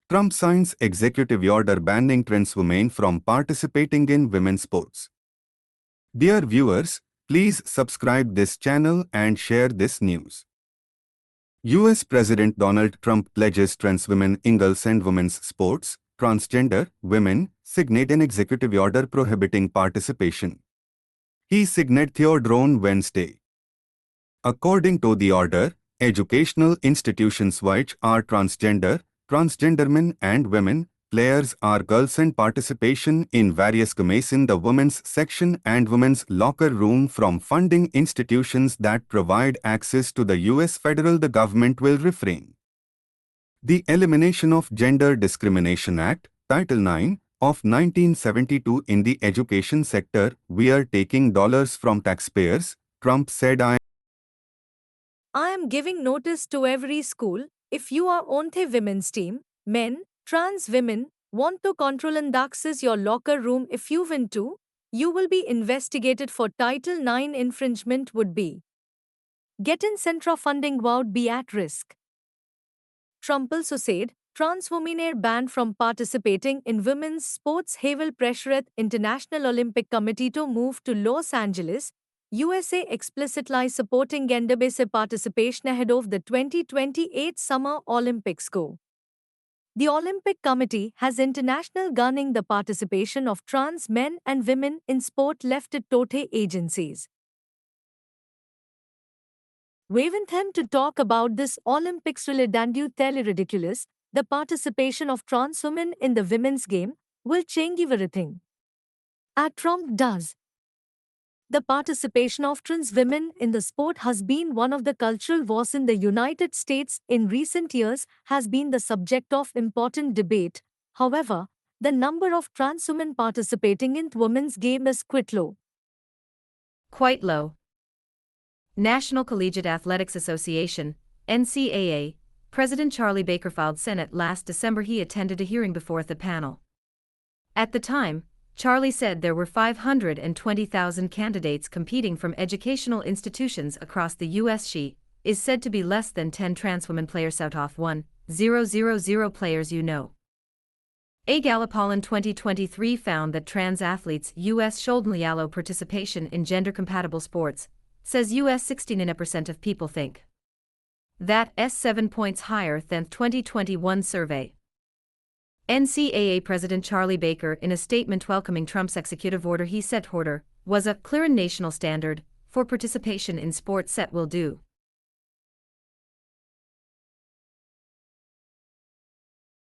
Trump signs executive order banning trans women from participating in women's sports. Dear viewers, please subscribe this channel and share this news. US President Donald Trump pledges trans women in girls and women's sports, transgender women, signed an executive order prohibiting participation. He signed on Wednesday. According to the order, educational institutions which are transgender men and women, players are girls and participation in various games in the women's section and women's locker room from funding institutions that provide access to the US federal the government will refrain. The Elimination of Gender Discrimination Act, Title IX, of 1972 in the education sector, we are taking dollars from taxpayers, Trump said. I am giving notice to every school, if you are on the women's team, men, trans women, want to control and access your locker room if you want to, you will be investigated for Title IX infringement would be. Getting Centra funding would be at risk. Trump also said, trans women are banned from participating in women's sports. He will pressure International Olympic Committee to move to Los Angeles, USA explicitly supporting gender-based participation ahead of the 2028 Summer Olympics go. The Olympic Committee has international gunning the participation of trans men and women in sport left it to agencies. We want him to talk about this Olympics related tell ridiculous, the participation of trans women in the women's game will change everything. As Trump does. The participation of trans women in the sport has been one of the cultural wars in the United States in recent years has been the subject of important debate. However, the number of trans women participating in women's game is quite low. Quite low. National Collegiate Athletics Association, NCAA, President Charlie Baker filed Senate last December. He attended a hearing before the panel. At the time, Charlie said there were 520,000 candidates competing from educational institutions across the U.S. She is said to be less than 10 trans women players out of 1,000 players you know. A Gallup poll in 2023 found that trans athletes U.S. showed low participation in gender-compatible sports, says U.S. 69% of people think. That is 7 points higher than 2021 survey. NCAA President Charlie Baker, in a statement welcoming Trump's executive order, he said order was a clear and national standard for participation in sports that will do.